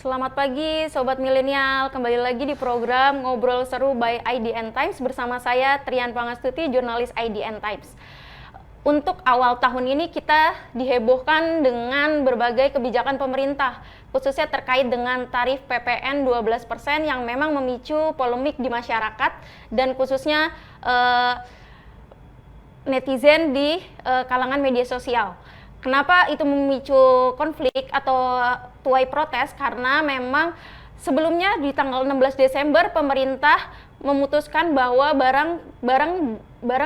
Selamat pagi Sobat Milenial, kembali lagi di program Ngobrol Seru by IDN Times bersama saya Trian Pangastuti, jurnalis IDN Times. Untuk awal tahun ini kita dihebohkan dengan berbagai kebijakan pemerintah, khususnya terkait dengan tarif PPN 12% yang memang memicu polemik di masyarakat dan khususnya netizen di kalangan media sosial. Kenapa itu memicu konflik atau tuai protes? Karena memang sebelumnya di tanggal 16 Desember pemerintah memutuskan bahwa barang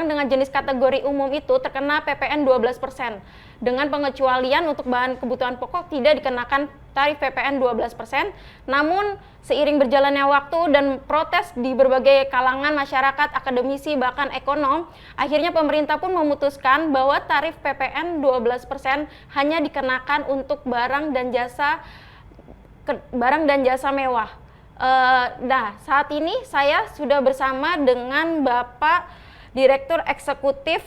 dengan jenis kategori umum itu terkena PPN 12%. Dengan pengecualian untuk bahan kebutuhan pokok tidak dikenakan tarif PPN 12%. Namun seiring berjalannya waktu dan protes di berbagai kalangan masyarakat, akademisi, bahkan ekonom, akhirnya pemerintah pun memutuskan bahwa tarif PPN 12% hanya dikenakan untuk barang dan jasa mewah. Nah, saat ini saya sudah bersama dengan Bapak Direktur Eksekutif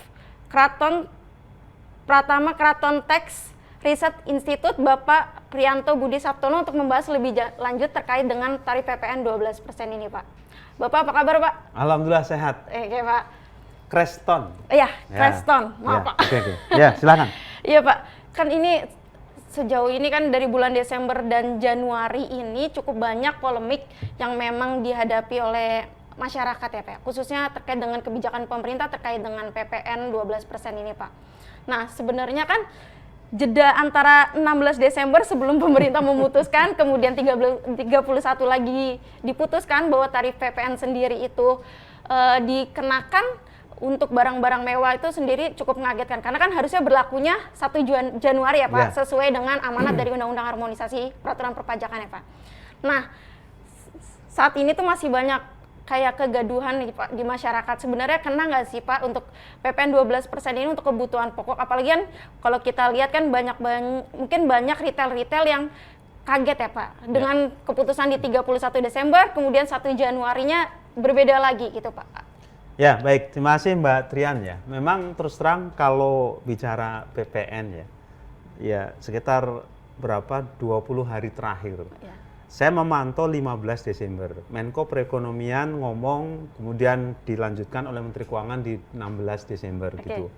Pratama Kraton Tax Research Institute, Bapak Priyanto Budi Saptono, untuk membahas lebih lanjut terkait dengan tarif PPN 12% ini, Pak. Bapak apa kabar, Pak? Alhamdulillah sehat. Oke, Pak. Kreston. Iya, Kreston. Maaf, ya, Pak. Oke. Ya, silakan. Iya, Pak. Kan ini sejauh ini kan dari bulan Desember dan Januari ini cukup banyak polemik yang memang dihadapi oleh masyarakat ya, Pak. Khususnya terkait dengan kebijakan pemerintah terkait dengan PPN 12% ini, Pak. Nah, sebenarnya kan jeda antara 16 Desember sebelum pemerintah memutuskan, kemudian 31 lagi diputuskan bahwa tarif PPN sendiri itu dikenakan untuk barang-barang mewah itu sendiri cukup mengagetkan. Karena kan harusnya berlakunya 1 Januari ya, Pak, sesuai dengan amanat dari Undang-Undang Harmonisasi Peraturan Perpajakan ya, Pak. Nah, saat ini tuh masih banyak kayak kegaduhan nih, Pak, di masyarakat. Sebenarnya kena nggak sih, Pak, untuk PPN 12% ini untuk kebutuhan pokok? Apalagi kan kalau kita lihat kan mungkin banyak retail-retail yang kaget ya, Pak, dengan keputusan di 31 Desember, kemudian 1 Januarinya berbeda lagi gitu, Pak. Ya, baik. Terima kasih Mbak Trian ya. Memang terus terang kalau bicara PPN ya sekitar berapa 20 hari terakhir. Ya. Saya memantau 15 Desember, Menko Perekonomian ngomong, kemudian dilanjutkan oleh Menteri Keuangan di 16 Desember gitu.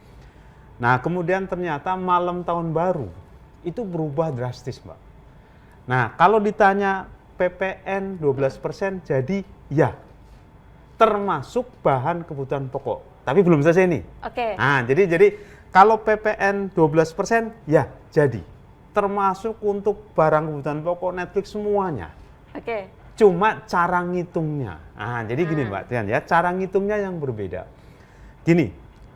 Nah, kemudian ternyata malam tahun baru itu berubah drastis, Mbak. Nah, kalau ditanya PPN 12% jadi ya, termasuk bahan kebutuhan pokok. Tapi belum selesai nih. Nah, jadi kalau PPN 12% ya jadi. Termasuk untuk barang kebutuhan pokok, Netflix, semuanya. Cuma cara ngitungnya. Nah, jadi gini Mbak Tian ya, cara ngitungnya yang berbeda. Gini,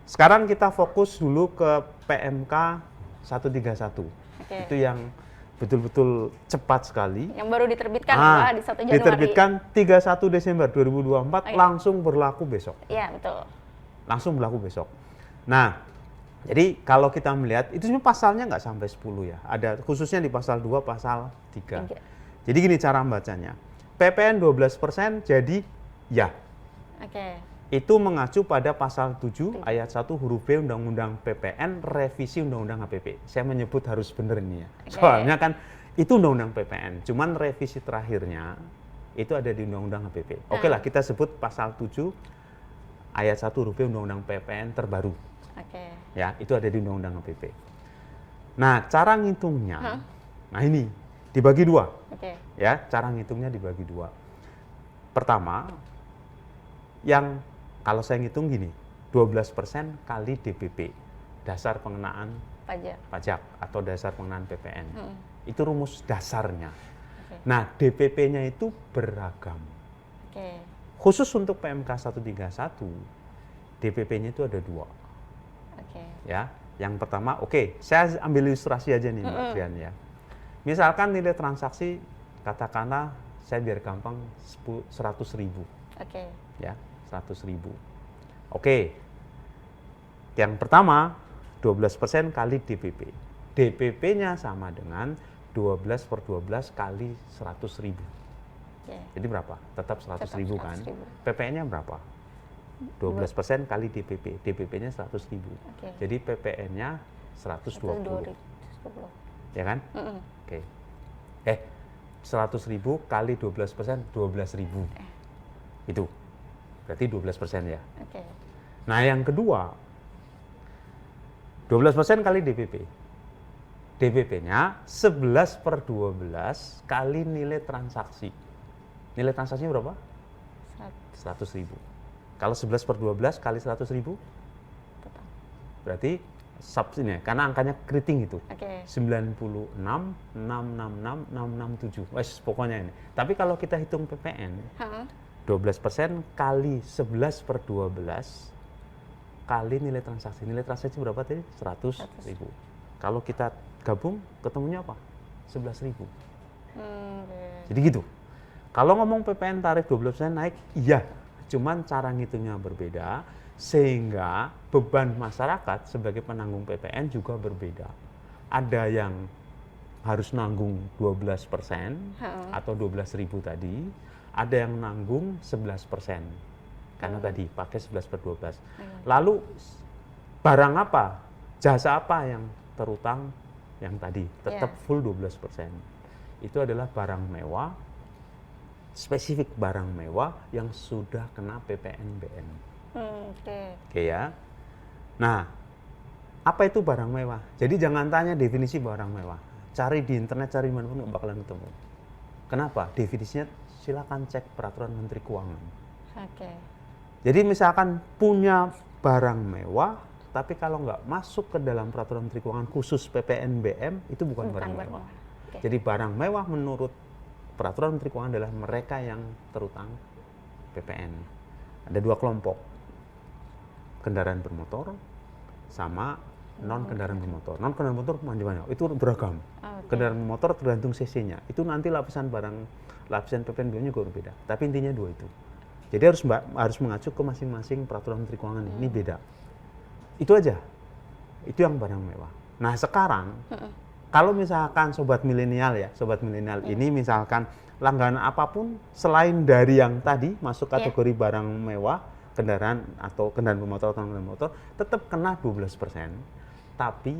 sekarang kita fokus dulu ke PMK 131. Itu yang betul-betul cepat sekali. Yang baru diterbitkan Mbak, di 1 Januari. Diterbitkan 31 Desember 2024, langsung berlaku besok. Iya, betul. Langsung berlaku besok. Nah, jadi kalau kita melihat, itu sebenarnya pasalnya nggak sampai 10 ya. Ada khususnya di pasal 2, pasal 3. Jadi gini cara membacanya. PPN 12% jadi ya. Itu mengacu pada pasal 7 ayat 1 huruf B Undang-Undang PPN, revisi Undang-Undang HPP. Saya menyebut harus benar ini ya. Soalnya kan itu Undang-Undang PPN. Cuman revisi terakhirnya itu ada di Undang-Undang HPP. Oke lah, kita sebut pasal 7 ayat 1 huruf B Undang-Undang PPN terbaru. Ya, itu ada di Undang-Undang HPP. Nah, cara ngitungnya, nah ini dibagi 2. Ya, cara ngitungnya dibagi 2. Pertama, yang kalau saya ngitung gini, 12% kali DPP, dasar pengenaan pajak atau dasar pengenaan PPN. Itu rumus dasarnya. Nah, DPP-nya itu beragam. Khusus untuk PMK 131, DPP-nya itu ada 2. Ya, yang pertama, saya ambil ilustrasi aja nih Mbak Trian ya. Misalkan nilai transaksi, katakanlah saya biar gampang 100.000. Ya, 100.000. Yang pertama 12% kali DPP. DPP-nya sama dengan 12/12 kali 100.000. Jadi berapa? Tetap 100.000 kan? PPN-nya berapa? 12% kali DPP, DPP-nya 100.000. Jadi PPN-nya 120. Ya kan? 100.000 kali 12%, 12.000. Itu. Berarti 12% ya. Oke. Nah, yang kedua, 12% kali DPP. DPP-nya 11/12 kali nilai transaksi. Nilai transaksinya berapa? 100.000. Kalau 11/12 kali 100.000, berarti ini, karena angkanya keriting itu. Oke. 96.666.667. Wes, pokoknya ini. Tapi kalau kita hitung PPN, Ha. 12% kali 11/12 kali nilai transaksi. Nilai transaksi berapa tadi? 100.000. Kalau kita gabung, ketemunya apa? 11.000. Oke. Jadi gitu. Kalau ngomong PPN tarif 12% naik, iya. Cuman cara ngitungnya berbeda, sehingga beban masyarakat sebagai penanggung PPN juga berbeda. Ada yang harus nanggung 12% atau 12.000 tadi, ada yang nanggung 11%. Karena tadi pakai 11/12. Lalu barang apa, jasa apa yang terutang yang tadi tetap full 12%. Itu adalah barang mewah, spesifik barang mewah yang sudah kena PPNBM. Oke ya. Nah, apa itu barang mewah? Jadi jangan tanya definisi barang mewah. Cari di internet, cari mana pun nggak bakalan ketemu. Kenapa? Definisinya silakan cek peraturan Menteri Keuangan. Oke. Jadi misalkan punya barang mewah, tapi kalau nggak masuk ke dalam peraturan Menteri Keuangan khusus PPNBM, itu bukan barang mewah. Oke. Jadi barang mewah menurut peraturan Menteri Keuangan adalah mereka yang terutang PPN. Ada dua kelompok, kendaraan bermotor sama non kendaraan bermotor. Non kendaraan bermotor macam-macam, itu beragam. Kendaraan bermotor tergantung cc-nya. Itu nanti lapisan PPNBM-nya juga berbeda. Tapi intinya dua itu. Jadi harus mengacu ke masing-masing peraturan Menteri Keuangan. Ini beda. Itu aja. Itu yang barang mewah. Nah sekarang, kalau misalkan sobat milenial ya, ini misalkan langganan apapun selain dari yang tadi masuk kategori barang mewah, kendaraan atau kendaraan bermotor atau kendaraan motor, tetap kena 12%. Tapi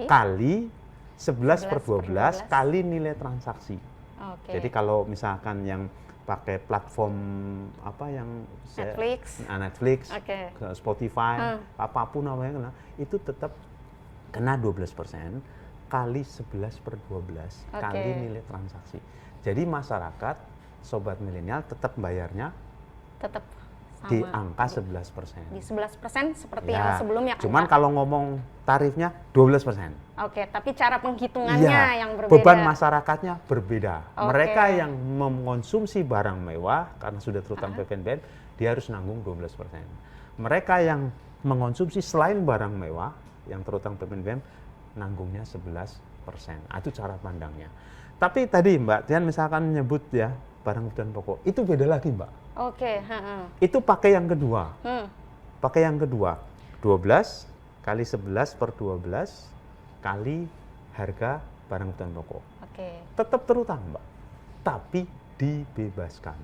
kali 11/12 kali nilai transaksi. Jadi kalau misalkan yang pakai platform apa yang Netflix, Spotify, apapun namanya, itu tetap kena 12% kali 11/12 kali nilai transaksi. Jadi masyarakat, sobat milenial tetap bayarnya tetap sama. Di angka 11%. Di 11% seperti yang sebelumnya. Cuman kalau ngomong tarifnya 12%. Oke, tapi cara penghitungannya yang berbeda. Beban masyarakatnya berbeda. Mereka yang mengonsumsi barang mewah karena sudah terutang PPNBM, dia harus nanggung 12%. Mereka yang mengonsumsi selain barang mewah yang terutang PPNBM, nanggungnya 11%. Itu cara pandangnya. Tapi tadi Mbak Tian misalkan menyebut ya barang kebutuhan pokok, itu beda lagi Mbak. Itu pakai yang kedua. Pakai yang kedua. 12 kali 11/12 kali harga barang kebutuhan pokok. Tetap terutang Mbak, tapi dibebaskan.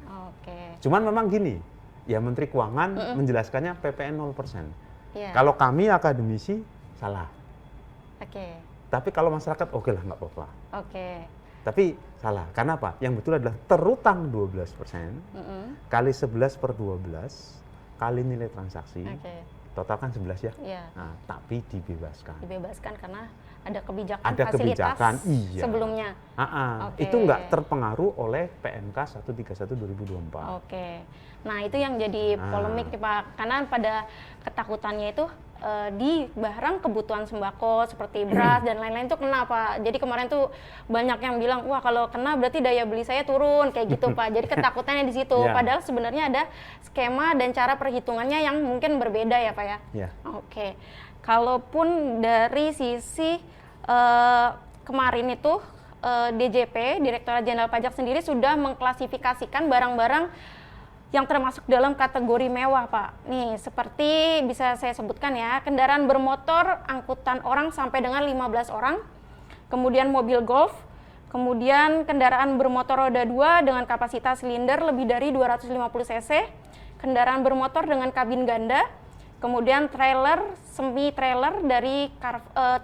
Cuman memang gini, ya Menteri Keuangan menjelaskannya PPN 0%. Kalau kami akademisi salah. Tapi kalau masyarakat oke lah, nggak apa-apa. Tapi salah. Karena apa? Yang betul adalah terutang 12% kali 11/12 kali nilai transaksi. Total kan 11 ya. Nah, tapi dibebaskan. Dibebaskan karena ada kebijakan ada fasilitas kebijakan, sebelumnya. Itu nggak terpengaruh oleh PMK 131 2024. Nah itu yang jadi polemik nih Pak. Karena pada ketakutannya itu di barang kebutuhan sembako seperti beras dan lain-lain itu kena Pak. Jadi kemarin tuh banyak yang bilang, wah kalau kena berarti daya beli saya turun kayak gitu Pak. Jadi ketakutannya di situ. Padahal sebenarnya ada skema dan cara perhitungannya yang mungkin berbeda ya Pak ya. Kalaupun dari sisi kemarin itu DJP, Direktorat Jenderal Pajak sendiri sudah mengklasifikasikan barang-barang yang termasuk dalam kategori mewah Pak. Nih seperti bisa saya sebutkan ya, kendaraan bermotor angkutan orang sampai dengan 15 orang, kemudian mobil golf, kemudian kendaraan bermotor roda 2 dengan kapasitas silinder lebih dari 250 cc, kendaraan bermotor dengan kabin ganda, kemudian trailer, semi trailer dari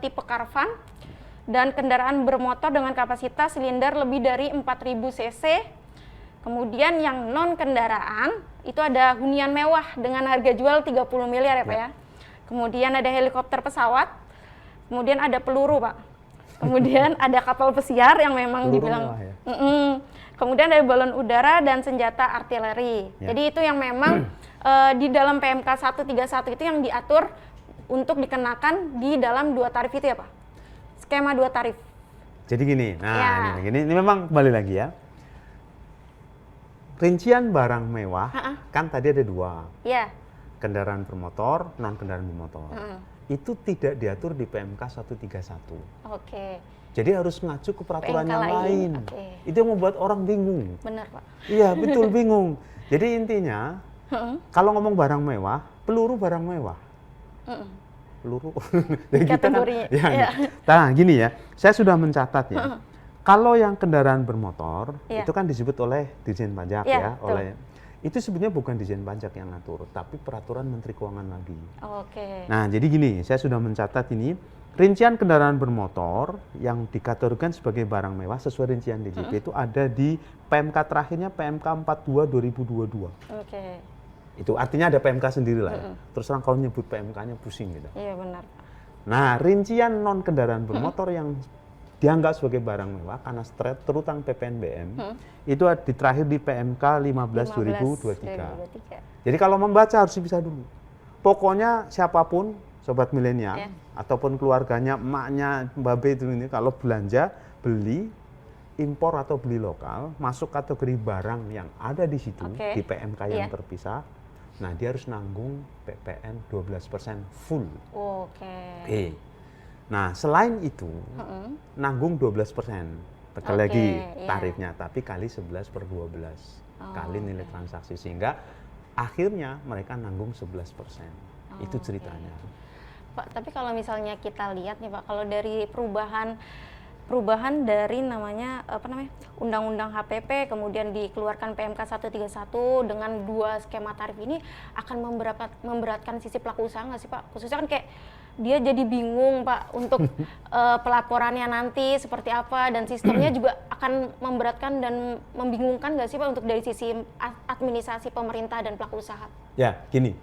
tipe caravan, dan kendaraan bermotor dengan kapasitas silinder lebih dari 4.000 cc. Kemudian yang non kendaraan itu ada hunian mewah dengan harga jual 30 miliar ya Pak ya. Kemudian ada helikopter pesawat, kemudian ada peluru Pak. Kemudian ada kapal pesiar yang memang Peluru dibilang mewah ya? Kemudian ada balon udara dan senjata artileri. Ya. Jadi itu yang memang di dalam PMK 131 itu yang diatur untuk dikenakan di dalam 2 tarif itu ya Pak? Skema 2 tarif. Jadi gini, nah Ya. ini memang kembali lagi ya. Rincian barang mewah kan tadi ada 2, Ya. kendaraan bermotor, non kendaraan bermotor. Itu tidak diatur di PMK 131. Oke. Jadi harus ngacu ke peraturan PMK yang lain, lain. oke. Itu yang membuat orang bingung. Benar Pak. Iya, betul bingung. Jadi intinya, kalau ngomong barang mewah, peluru barang mewah. Peluru. Jadi kita kan, Kategorinya, ya, iya. Nah, gini ya, saya sudah mencatat ya. Kalau yang kendaraan bermotor, Iya. itu kan disebut oleh Dirjen Pajak Iya, ya, betul. oleh itu sebenarnya bukan Dirjen Pajak yang ngatur, tapi peraturan Menteri Keuangan lagi. Oke. Nah, jadi gini, saya sudah mencatat ini, rincian kendaraan bermotor yang dikategorikan sebagai barang mewah sesuai rincian DJP itu ada di PMK terakhirnya PMK 42 2022. Oke. Itu artinya ada PMK sendiri lah ya. Terus terang kalau nyebut PMK-nya pusing gitu. Iya benar Pak. Nah, rincian non kendaraan bermotor yang dianggap sebagai barang mewah karena terutang PPNBM itu di terakhir di PMK 15 2023. Jadi kalau membaca harus bisa dulu. Pokoknya siapapun sobat milenial ataupun keluarganya, emaknya, babe itu ini kalau belanja, beli impor atau beli lokal masuk kategori barang yang ada di situ di PMK yang terpisah. Nah, dia harus nanggung PPN 12% full. Oke. Nah, selain itu, nanggung 12%. Sekali lagi tarifnya, tapi kali 11/12 kali nilai transaksi. Sehingga akhirnya mereka nanggung 11%. Itu ceritanya. Pak, tapi kalau misalnya kita lihat nih Pak, kalau dari perubahan dari namanya Undang-Undang HPP kemudian dikeluarkan PMK 131 dengan 2 skema tarif ini akan memberatkan sisi pelaku usaha nggak sih Pak? Khususnya kan kayak dia jadi bingung Pak untuk pelaporannya nanti seperti apa dan sistemnya juga akan memberatkan dan membingungkan nggak sih Pak untuk dari sisi administrasi pemerintah dan pelaku usaha? Ya, gini.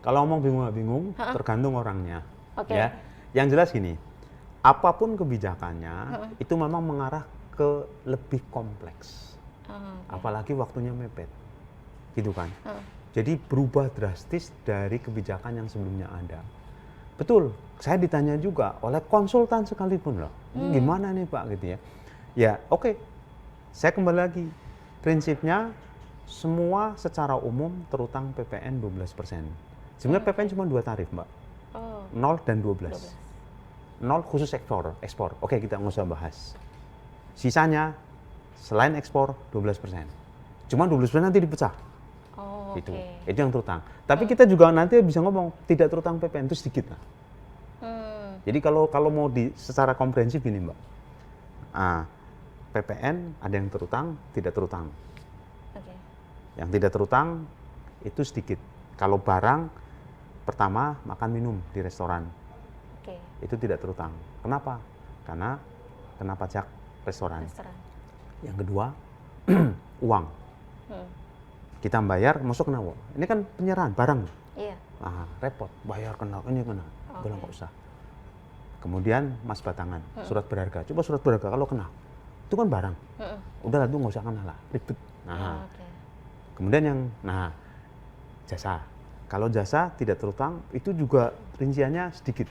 Kalau ngomong bingung nggak bingung, tergantung orangnya. Oke. Ya, yang jelas gini, apapun kebijakannya itu memang mengarah ke lebih kompleks. Apalagi waktunya mepet, gitu kan. Jadi berubah drastis dari kebijakan yang sebelumnya ada. Betul, saya ditanya juga oleh konsultan sekalipun loh, gimana nih Pak gitu ya. Ya oke, saya kembali lagi, prinsipnya semua secara umum terutang PPN 12%. Sebenarnya PPN cuma 2 tarif Mbak, 0 dan 12. 0 khusus ekspor. Oke, kita nggak usah bahas. Sisanya selain ekspor 12%. Cuma 12% nanti dipecah. Itu yang terutang. Tapi kita juga nanti bisa ngomong tidak terutang PPN itu sedikit lah. Jadi kalau mau secara komprehensif gini Mbak, PPN ada yang terutang, tidak terutang. Yang tidak terutang itu sedikit. Kalau barang pertama makan minum di restoran, itu tidak terutang. Kenapa? Karena kena pajak restoran. Yang kedua uang. Kita bayar, masuk kena uang. Ini kan penyerahan barang. Iya. Repot, bayar kena, ini kena. Bilang nggak usah. Kemudian mas batangan, surat berharga. Coba surat berharga kalau kena, itu kan barang. Udah lah, itu nggak usah kena lah, ribet. Kemudian jasa. Kalau jasa tidak terutang, itu juga rinciannya sedikit.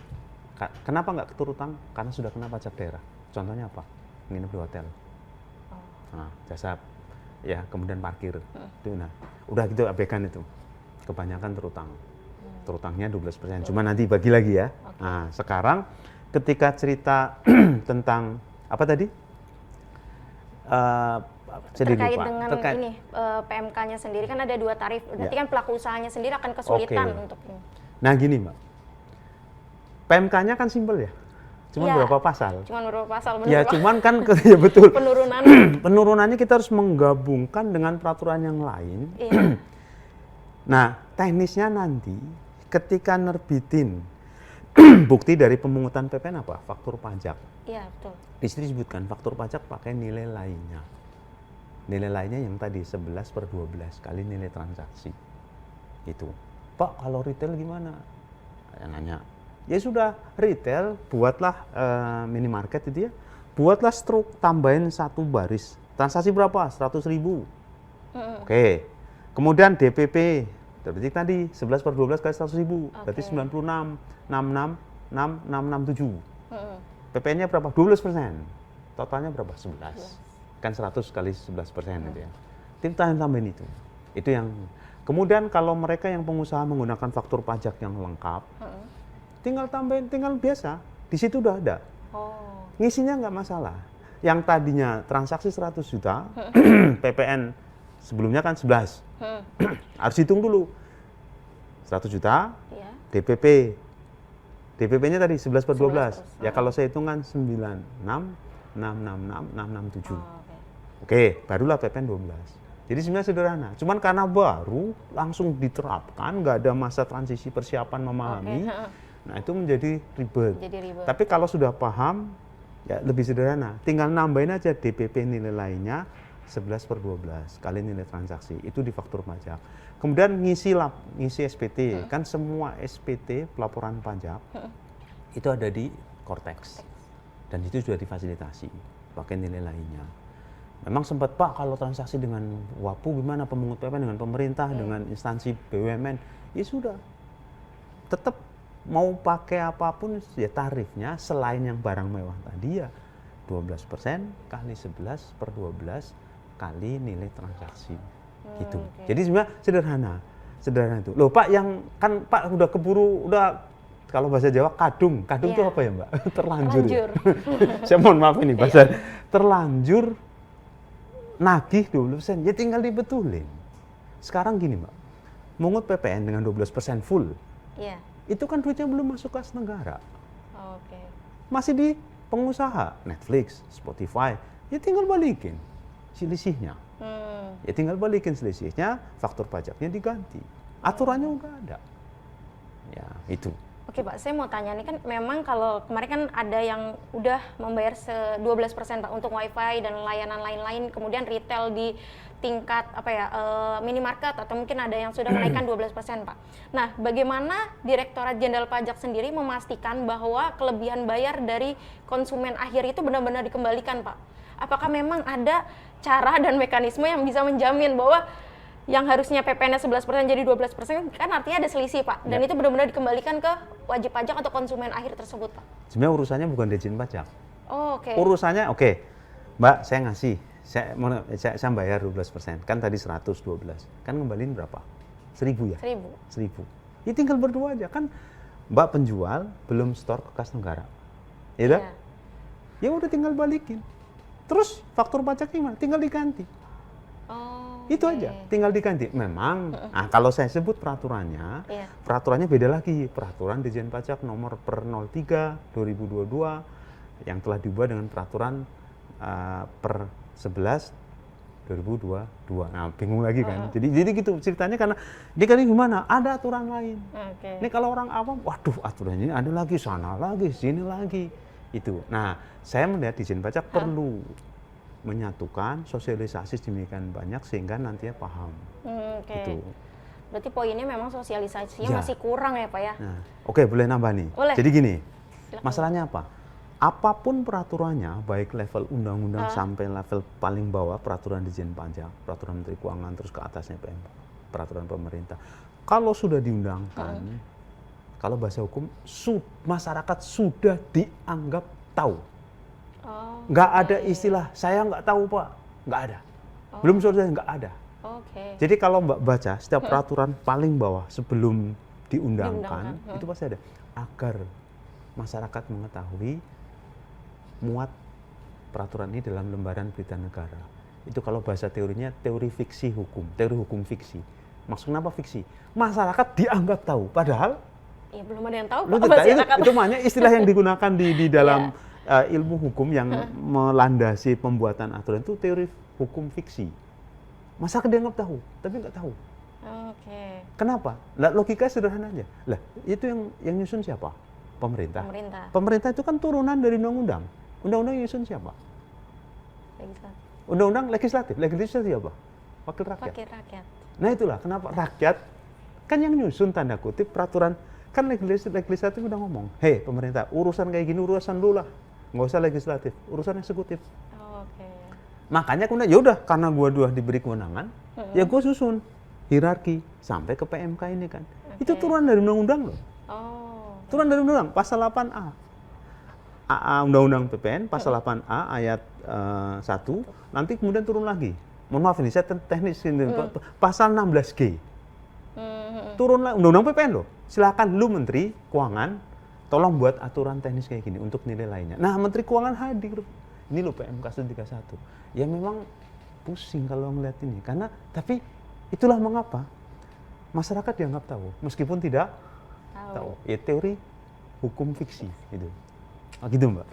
Kenapa nggak terutang? Karena sudah kena pajak daerah. Contohnya apa? Nginep di hotel. Jasa. Ya, kemudian parkir. Itu udah gitu abaikan itu. Kebanyakan terutangnya 12%. Cuma nanti bagi lagi ya. Nah, sekarang ketika cerita tentang apa tadi? Terkait dengan ini PMK-nya sendiri kan ada 2 tarif. Berarti kan pelaku usahanya sendiri akan kesulitan untuk ini. Nah, gini, Mbak. PMK-nya kan simpel ya. Cuman berapa pasal? Cuman berapa pasal, benar. Ya, cuman kan ya betul. Penurunannya kita harus menggabungkan dengan peraturan yang lain. Nah, teknisnya nanti ketika nerbitin bukti dari pemungutan PPN apa? Faktur pajak. Iya, betul. Di situ disebutkan faktur pajak pakai nilai lainnya. Nilai lainnya yang tadi 11/12 kali nilai transaksi. Itu. Pak, kalau retail gimana? Saya nanya. Ya sudah, retail buatlah minimarket itu ya. Buatlah stroke, tambahin satu baris. Transaksi berapa? 100.000. Oke. Kemudian DPP. Berarti tadi 11/12 kali 100.000. Berarti 96, 66, 667. PPN-nya berapa? 12%. Totalnya berapa? 11. Kan 100 kali 11% gitu ya. Tambahin itu. Itu yang. Kemudian kalau mereka yang pengusaha menggunakan faktur pajak yang lengkap, tinggal tambahin, tinggal biasa. Di situ udah ada. Ngisinya nggak masalah. Yang tadinya transaksi 100 juta, PPN sebelumnya kan 11. Harus hitung dulu. 100 juta, DPP. DPP-nya tadi 11/12. Ya kalau saya hitung kan 96, 666, 667. Oke, barulah PPN 12. Jadi sebenarnya sederhana. Cuman karena baru langsung diterapkan, nggak ada masa transisi persiapan memahami. Nah, itu menjadi ribet. Tapi kalau sudah paham, ya lebih sederhana. Tinggal nambahin aja DPP nilai lainnya 11/12 kali nilai transaksi. Itu di faktur pajak. Kemudian ngisi SPT. Kan semua SPT pelaporan pajak itu ada di Cortex. Dan itu sudah difasilitasi pakai nilai lainnya. Memang sempat, Pak, kalau transaksi dengan WAPU gimana, pemungut PPN dengan pemerintah, dengan instansi BUMN, ya sudah. Tetap mau pakai apapun ya tarifnya selain yang barang mewah tadi ya 12% kali 11/12 kali nilai transaksi. Gitu. Jadi sebenarnya sederhana itu. Loh Pak, yang kan Pak udah keburu, udah kalau bahasa Jawa kadung itu apa ya Mbak? Terlanjur. Ya? Saya mohon maaf ini bahasa terlanjur nagih 20%, ya tinggal dibetulin. Sekarang gini Mbak, mungut PPN dengan 12% full, itu kan duitnya belum masuk kas negara. Masih di pengusaha, Netflix, Spotify, ya tinggal balikin selisihnya. Ya tinggal balikin selisihnya, faktur pajaknya diganti. Aturannya udah ada. Ya, itu. Oke Pak, saya mau tanya nih, kan memang kalau kemarin kan ada yang udah membayar 12% Pak untuk wifi dan layanan lain-lain, kemudian retail di tingkat minimarket atau mungkin ada yang sudah menaikkan 12% Pak. Nah, bagaimana Direktorat Jenderal Pajak sendiri memastikan bahwa kelebihan bayar dari konsumen akhir itu benar-benar dikembalikan Pak? Apakah memang ada cara dan mekanisme yang bisa menjamin bahwa yang harusnya PPN-nya 11% jadi 12%, kan artinya ada selisih Pak, dan itu benar-benar dikembalikan ke wajib pajak atau konsumen akhir tersebut Pak? Sebenarnya urusannya bukan Dirjen Pajak. Urusannya Mbak, saya ngasih, saya bayar 12%, kan tadi 112, kan ngembaliin berapa? 1.000 ya? 1.000. Ya tinggal berdua aja, kan Mbak penjual belum store ke kas negara, ya kan? Ya udah tinggal balikin. Terus faktur pajaknya gimana? Tinggal diganti. Itu aja, tinggal diganti. Memang, kalau saya sebut peraturannya, peraturannya beda lagi. Peraturan Dirjen Pajak nomor per 03 2022 yang telah diubah dengan peraturan per 11 2022. Nah, bingung lagi kan. Jadi gitu ceritanya, karena di kali gimana? Ada aturan lain. Ini kalau orang awam, waduh aturannya ini ada lagi, sana lagi, sini lagi. Itu. Nah, saya melihat Dirjen Pajak perlu menyatukan sosialisasi sedemikian banyak sehingga nantinya paham. Gitu. Berarti poinnya memang sosialisasinya masih kurang ya Pak ya? Nah, boleh nambah nih. Jadi gini, masalahnya apa? Apapun peraturannya, baik level undang-undang sampai level paling bawah, peraturan Dirjen Pajak, peraturan Menteri Keuangan, terus ke atasnya peraturan pemerintah. Kalau sudah diundangkan, kalau bahasa hukum, masyarakat sudah dianggap tahu. Nggak ada istilah, saya nggak tahu Pak, nggak ada. Belum sudah, nggak ada. Jadi kalau Mbak baca setiap peraturan paling bawah sebelum diundangkan, itu pasti ada. Agar masyarakat mengetahui muat peraturan ini dalam lembaran berita negara. Itu kalau bahasa teorinya teori fiksi hukum, teori hukum fiksi. Maksudnya apa fiksi? Masyarakat dianggap tahu, padahal ya belum ada yang tahu. Itu makanya istilah yang digunakan di dalam ilmu hukum yang melandasi pembuatan aturan itu teori hukum fiksi. Masyarakat dianggap tahu, tapi nggak tahu. Kenapa? Logika sederhana aja. Itu yang nyusun siapa? Pemerintah. Pemerintah. Pemerintah itu kan turunan dari undang-undang. Undang-undang yang nyusun siapa? Legislatif. Undang-undang legislatif. Legislatif siapa? Wakil rakyat. Wakil rakyat. Nah itulah kenapa rakyat kan yang nyusun tanda kutip peraturan. Kan legislatif udah ngomong, hei pemerintah urusan kayak gini urusan lu lah, nggak usah legislatif, urusan eksekutif. Oke. Makanya kemudian ya udah karena gua diberi kewenangan, ya gua susun hierarki sampai ke PMK ini kan. Itu turunan dari undang-undang loh. Oh. Turunan dari undang-undang pasal 8A. Undang-undang PPN pasal 8A ayat 1 nanti kemudian turun lagi. Mohon maaf ini saya teknis ini. Pasal 16G. Turunlah undang-undang PPN loh. Silakan lu Menteri Keuangan tolong buat aturan teknis kayak gini untuk nilai lainnya. Nah, Menteri Keuangan hadir. Ini loh PMK 131. Ya memang pusing kalau ngeliat ini karena tapi itulah mengapa masyarakat dianggap tahu meskipun tidak tahu. Ya teori hukum fiksi gitu. Oh, gitu, Mbak.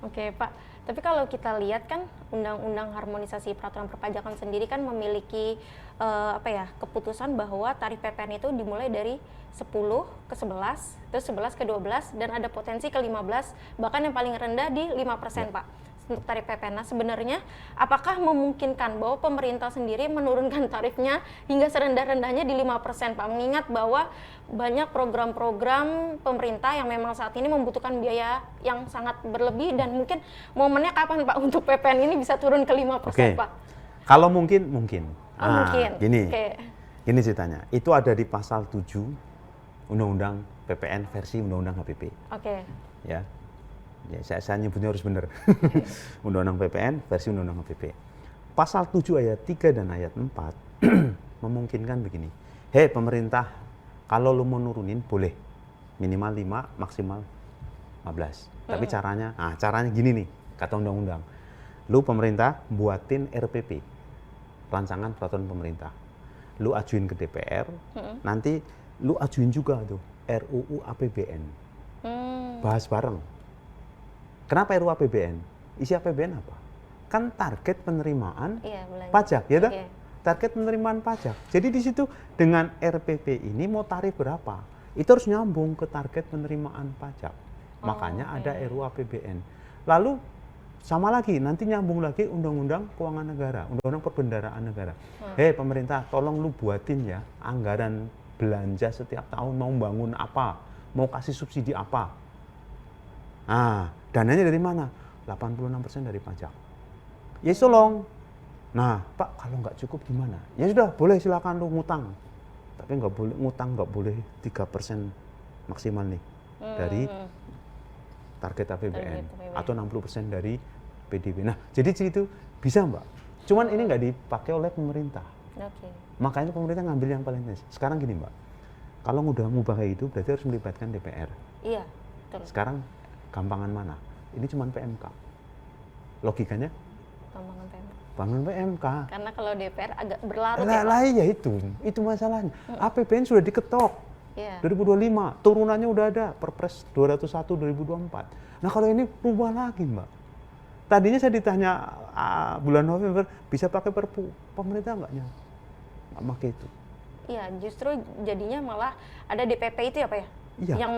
Oke, Pak. Tapi kalau kita lihat kan Undang-Undang Harmonisasi Peraturan Perpajakan sendiri kan memiliki keputusan bahwa tarif PPN itu dimulai dari 10 ke 11, terus 11 ke 12 dan ada potensi ke 15, bahkan yang paling rendah di 5%, Pak. Untuk tarif PPN. Nah, sebenarnya apakah memungkinkan bahwa pemerintah sendiri menurunkan tarifnya hingga serendah-rendahnya di 5%, Pak? Mengingat bahwa banyak program-program pemerintah yang memang saat ini membutuhkan biaya yang sangat berlebih dan mungkin momennya kapan, Pak, untuk PPN ini bisa turun ke 5%, Pak? Kalau mungkin. Mungkin. Gini ceritanya. Itu ada di pasal 7 Undang-Undang PPN versi Undang-Undang HPP. Oke. Ya, saya nyebutnya harus benar. Undang-Undang PPN versi Undang-Undang HPP. Pasal 7 ayat 3 dan ayat 4 memungkinkan begini. Hei pemerintah, kalau lu mau nurunin boleh. Minimal 5, maksimal 15. Tapi caranya gini nih, kata undang-undang. Lu pemerintah buatin RPP, rancangan peraturan pemerintah. Lu ajuin ke DPR, nanti lu ajuin juga tuh RUU APBN. Bahas bareng. Kenapa RUU APBN? Isi APBN apa? Kan target penerimaan pajak, ya dah? Target penerimaan pajak. Jadi di situ dengan RPP ini mau tarif berapa? Itu harus nyambung ke target penerimaan pajak. Makanya ada RUU APBN. Lalu sama lagi, nanti nyambung lagi Undang-Undang Keuangan Negara, Undang-Undang Perbendaharaan Negara. Hei pemerintah, tolong lu buatin ya anggaran belanja setiap tahun mau bangun apa, mau kasih subsidi apa. Nah, dananya dari mana? 86% dari pajak. Ya tolong. Nah, Pak, kalau nggak cukup gimana? Ya sudah, boleh silakan lu ngutang. Tapi nggak boleh ngutang, nggak boleh 3% maksimal nih dari target APBN atau 60% dari PDB. Nah, jadi itu bisa, Mbak. Cuman ini nggak dipakai oleh pemerintah. Makanya pemerintah ngambil yang paling tinggi. Sekarang gini, Mbak. Kalau udah mau pakai itu berarti harus melibatkan DPR. Iya, betul. Sekarang gampangan mana? Ini cuma PMK. Logikanya? Gampangan PMK. Karena kalau DPR agak berlarut ya itu masalahnya. APBN sudah diketok. 2025, turunannya udah ada, Perpres 201 2024. Nah kalau ini berubah lagi, Mbak. Tadinya saya ditanya bulan November bisa pakai Perpu, pemerintah nggak pakai itu. Iya, justru jadinya malah ada DPP itu ya, Pak ya?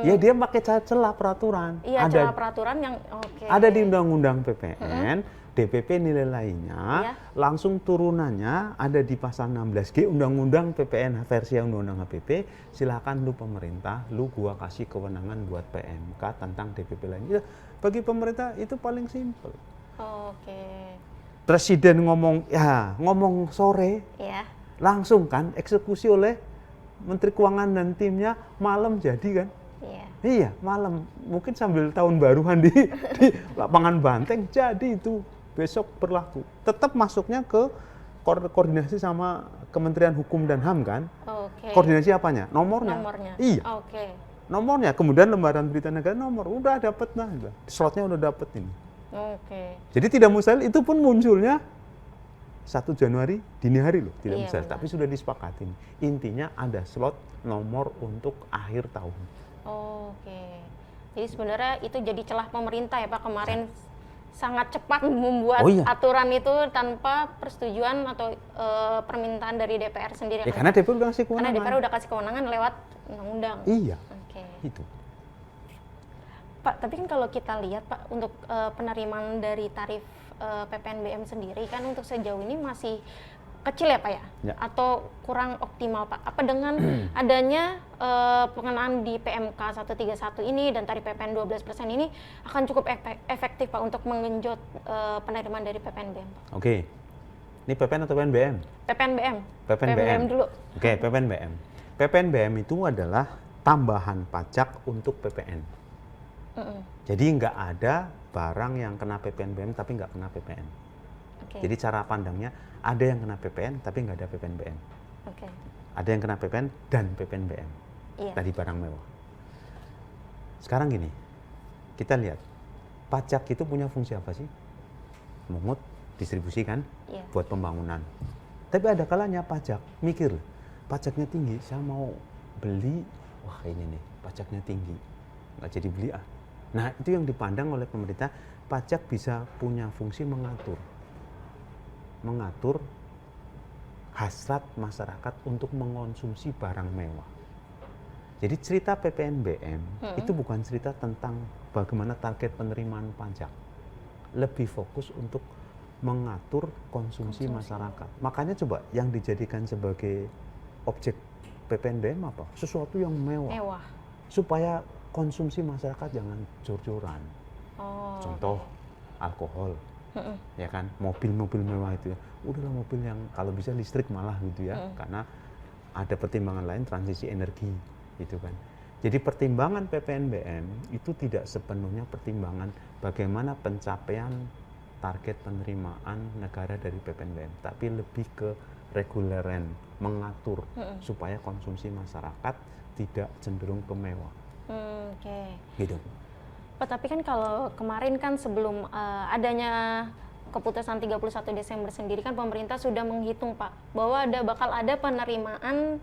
Iya, dia pakai celah peraturan. Iya, celah peraturan yang ada di Undang-Undang PPN, DPP nilai lainnya, langsung turunannya ada di pasal 16G Undang-Undang PPN versi yang Undang-Undang HPP. Silakan lu pemerintah, lu gua kasih kewenangan buat PMK tentang DPP lainnya. Bagi pemerintah itu paling simpel. Presiden ngomong sore, langsung kan eksekusi oleh Menteri Keuangan dan timnya malam jadi kan? Iya, malam. Mungkin sambil tahun baruan di lapangan Banteng jadi itu besok berlaku. Tetap masuknya ke koordinasi sama Kementerian Hukum dan HAM kan? Koordinasi apanya? Nomornya. Iya. Nomornya. Kemudian lembaran berita negara nomor udah dapet slotnya udah dapet ini. Jadi tidak mustahil itu pun munculnya 1 Januari dini hari loh, tidak mustahil, tapi sudah disepakatin. Intinya ada slot nomor untuk akhir tahun. Jadi sebenarnya itu jadi celah pemerintah ya Pak kemarin sangat cepat membuat aturan itu tanpa persetujuan atau permintaan dari DPR sendiri. Karena DPR udah kasih kewenangan. Karena DPR udah kasih kewenangan lewat undang-undang. Iya. Itu. Pak, tapi kan kalau kita lihat Pak, untuk penerimaan dari tarif PPNBM sendiri kan untuk sejauh ini masih kecil ya Pak ya? Ya. Atau kurang optimal Pak? Apa dengan adanya pengenaan di PMK 131 ini dan tarif PPN 12% ini akan cukup efektif Pak untuk menggenjot penerimaan dari PPNBM Pak? Oke, ini PPN atau PPNBM? PPNBM. PPNBM dulu. Oke, PPNBM. PPNBM itu adalah tambahan pajak untuk PPN. Jadi nggak ada barang yang kena PPNBM tapi nggak kena PPN. Oke. Jadi cara pandangnya ada yang kena PPN tapi nggak ada PPNBM. Oke. Ada yang kena PPN dan PPNBM. Iya. Tadi barang mewah. Sekarang gini, kita lihat pajak itu punya fungsi apa sih? Mungut, distribusi kan, Iya. buat pembangunan. Tapi ada kalanya pajak mikir, pajaknya tinggi, saya mau beli, wah ini nih pajaknya tinggi, nggak jadi beli ah. Nah itu yang dipandang oleh pemerintah, pajak bisa punya fungsi mengatur hasrat masyarakat untuk mengonsumsi barang mewah. Jadi cerita PPNBM itu bukan cerita tentang bagaimana target penerimaan pajak, lebih fokus untuk mengatur konsumsi masyarakat. Makanya coba yang dijadikan sebagai objek PPNBM apa? Sesuatu yang mewah. Supaya konsumsi masyarakat jangan jor-joran. Oh. Contoh alkohol, ya kan, mobil-mobil mewah itu ya. Udahlah mobil yang kalau bisa listrik malah gitu ya, karena ada pertimbangan lain transisi energi, gitu kan. Jadi pertimbangan PPNBM itu tidak sepenuhnya pertimbangan bagaimana pencapaian target penerimaan negara dari PPNBM, tapi lebih ke reguleran, mengatur supaya konsumsi masyarakat tidak cenderung ke mewah. Oke. Gitu. Pak, tapi kan kalau kemarin kan sebelum adanya keputusan 31 Desember sendiri kan pemerintah sudah menghitung Pak bahwa bakal ada penerimaan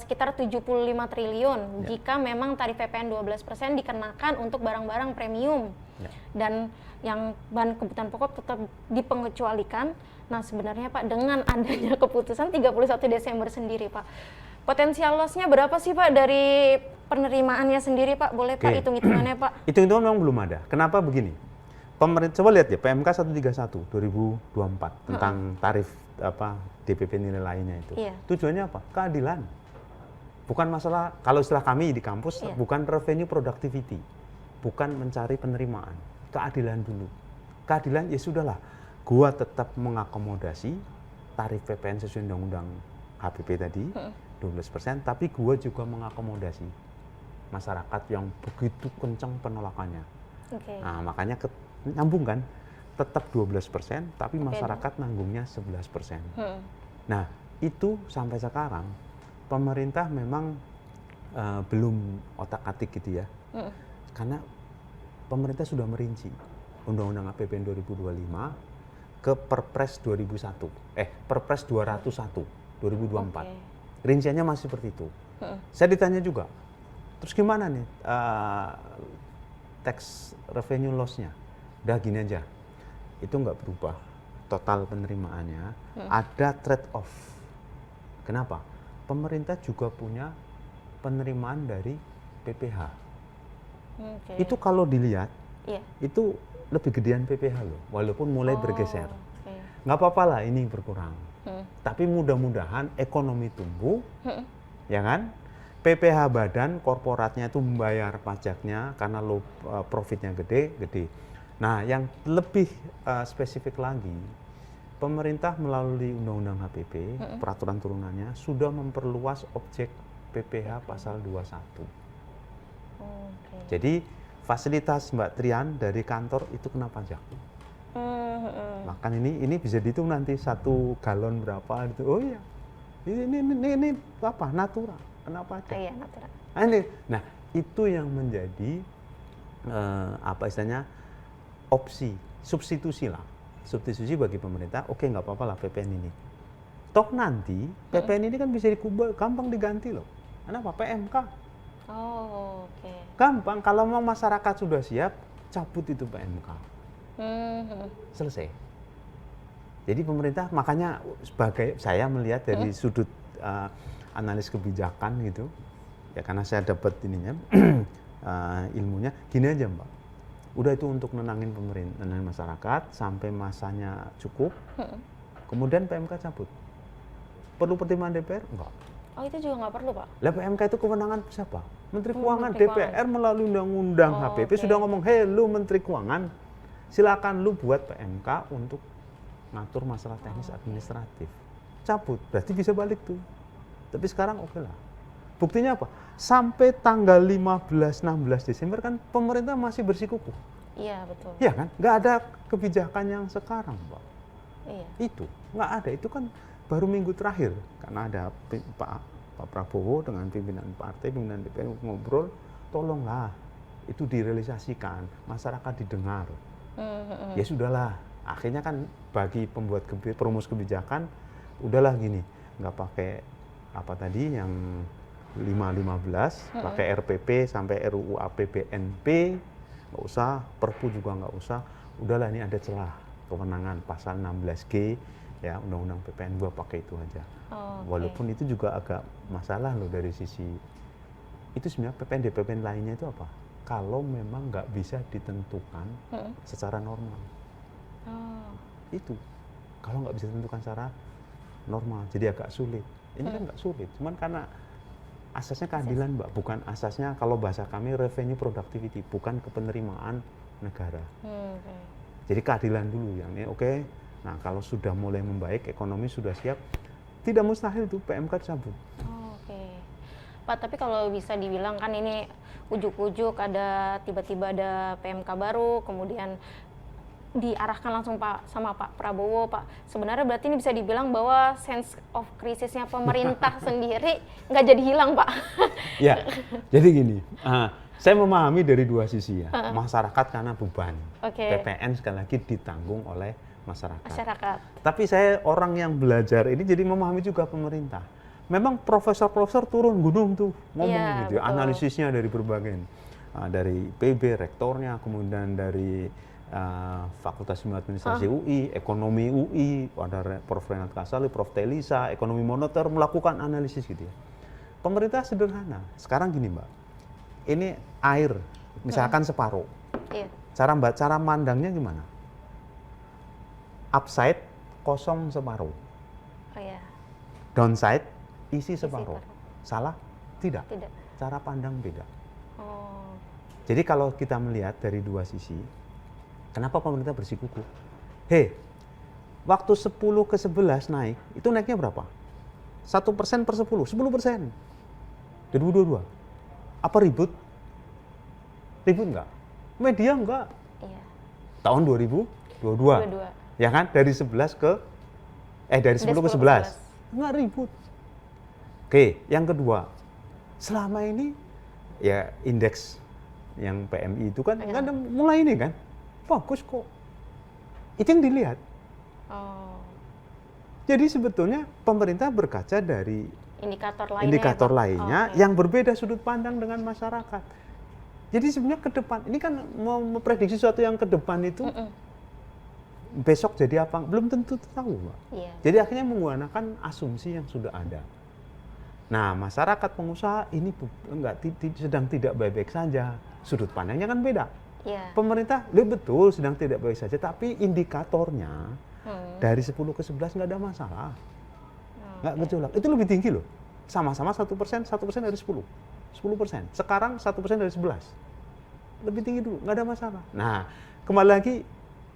sekitar 75 triliun jika memang tarif PPN 12% dikenakan untuk barang-barang premium. Dan yang bahan kebutuhan pokok tetap dipengecualikan. Nah, sebenarnya Pak dengan adanya keputusan 31 Desember sendiri Pak, potensial loss-nya berapa sih Pak dari penerimaannya sendiri Pak? Boleh Pak hitung-hitungannya Pak? Hitung-hitungan memang belum ada. Kenapa begini? Pemerintah coba lihat ya PMK 131 2024 tentang tarif DPP nilai lainnya itu. Iya. Tujuannya apa? Keadilan. Bukan masalah, kalau istilah kami di kampus, bukan revenue productivity, bukan mencari penerimaan, keadilan dulu. Keadilan ya sudahlah, gua tetap mengakomodasi tarif PPN sesuai undang-undang HPP tadi 12%, tapi gua juga mengakomodasi masyarakat yang begitu kencang penolakannya. Nah makanya nyambung kan, tetap 12%, tapi masyarakat nanggungnya 11%. Nah itu sampai sekarang pemerintah memang belum otak-atik gitu ya, karena pemerintah sudah merinci Undang-Undang APBN 2025 ke Perpres 201 2024. Rinciannya masih seperti itu. Saya ditanya juga, terus gimana nih tax revenue loss-nya? Udah gini aja, itu nggak berubah total penerimaannya, ada trade off. Kenapa? Pemerintah juga punya penerimaan dari PPH. Itu kalau dilihat, itu lebih gedean PPH loh, walaupun mulai bergeser. Nggak apa-apa lah ini berkurang. Tapi mudah-mudahan ekonomi tumbuh, ya kan? PPH badan korporatnya itu membayar pajaknya karena profitnya gede. Nah, yang lebih spesifik lagi, pemerintah melalui Undang-Undang HPP, peraturan turunannya sudah memperluas objek PPH pasal 21. Jadi fasilitas Mbak Trian dari kantor itu kena pajak. Makan ini bisa dihitung nanti 1 galon berapa gitu. Oh iya, ini apa? Natura, kena pajak. Iya, natura. Nah itu yang menjadi apa istilahnya opsi, substitusi bagi pemerintah. Oke, nggak apa-apa lah PPN ini. Toh nanti PPN ini kan bisa gampang diganti loh. Kenapa? PMK. Gampang, kalau mau masyarakat sudah siap, cabut itu PMK. Selesai. Jadi pemerintah, makanya sebagai saya melihat dari sudut analis kebijakan gitu, ya karena saya dapat ininya ilmunya. Gini aja Mbak, udah itu untuk nenangin pemerintah, nenangin masyarakat sampai masanya cukup, kemudian PMK cabut. Perlu pertimbangan DPR? Enggak. Oh itu juga nggak perlu Pak? Lah PMK itu kewenangan siapa? Menteri Keuangan. Menteri DPR melalui undang-undang HPP sudah ngomong, hei lu Menteri Keuangan, silakan lu buat PMK untuk ngatur masalah teknis administratif. Cabut, berarti bisa balik tuh. Tapi sekarang oke lah. Buktinya apa? Sampai tanggal 15-16 Desember kan pemerintah masih bersikukuh. Iya betul. Iya kan? Nggak ada kebijakan yang sekarang, Pak. Iya. Itu nggak ada. Itu kan baru minggu terakhir karena ada Pak Prabowo dengan pimpinan partai, pimpinan DPR ngobrol, tolonglah itu direalisasikan, masyarakat didengar. Ya sudahlah. Akhirnya kan bagi pembuat perumus kebijakan, udahlah gini, nggak pakai apa tadi yang 515, pakai RPP sampai RUU APBNP, nggak usah, Perpu juga nggak usah, udahlah ini ada celah kewenangan pasal 16G, ya Undang-Undang PPN 2 pakai itu aja. Walaupun itu juga agak masalah loh dari sisi, itu sebenarnya PPN lainnya itu apa? Kalau memang nggak bisa ditentukan secara normal. Itu kalau nggak bisa ditentukan secara normal jadi agak sulit. Ini kan nggak sulit, cuman karena asasnya keadilan Mbak, bukan asasnya kalau bahasa kami revenue productivity, bukan kepenerimaan negara. Jadi keadilan dulu yang ini oke. Nah kalau sudah mulai membaik, ekonomi sudah siap, tidak mustahil tuh PMK cabut. Pak, tapi kalau bisa dibilang kan ini ujuk-ujuk ada tiba-tiba ada PMK baru, kemudian diarahkan langsung sama Pak Prabowo, Pak. Sebenarnya berarti ini bisa dibilang bahwa sense of krisisnya pemerintah sendiri nggak jadi hilang, Pak. Ya, jadi gini, saya memahami dari dua sisi ya. Masyarakat karena beban, PPN sekali lagi ditanggung oleh masyarakat. Tapi saya orang yang belajar ini jadi memahami juga pemerintah. Memang profesor-profesor turun gunung tuh ngomong gitu, analisisnya dari berbagai, dari PB, rektornya, kemudian dari Fakultas Ilmu Administrasi UI, Ekonomi UI, ada Prof. Renat Kasali, Prof. Telisa, Ekonomi Moneter melakukan analisis gitu ya. Pemerintah sederhana. Sekarang gini Mbak, ini air, misalkan separuh. Cara mandangnya gimana? Upside kosong separuh. Downside isi separuh. Salah? Tidak. Cara pandang beda. Jadi kalau kita melihat dari dua sisi, kenapa pemerintah bersikukuh? Waktu 10 ke 11 naik, itu naiknya berapa? 1% per 10, 10%. 2022. Apa ribut? Ribut enggak? Media enggak. Tahun 2022. Ya kan? Dari 10 ke 11. Enggak ribut. Oke, yang kedua. Selama ini ya indeks yang PMI itu kan nggak ada mulai ini kan. Bagus kok. Itu yang dilihat. Jadi sebetulnya pemerintah berkaca dari indikator lainnya yang berbeda sudut pandang dengan masyarakat. Jadi sebenarnya ke depan, ini kan mau memprediksi sesuatu yang ke depan itu besok jadi apa, belum tentu tahu Mbak. Jadi akhirnya menggunakan asumsi yang sudah ada. Nah masyarakat pengusaha ini sedang tidak baik-baik saja, sudut pandangnya kan beda. Pemerintah, betul sedang tidak baik saja, tapi indikatornya dari 10 ke 11 nggak ada masalah, nggak gejolak. Itu lebih tinggi loh, sama-sama 1% dari 10%. Sekarang 1% dari 11, lebih tinggi dulu, nggak ada masalah. Nah, kembali lagi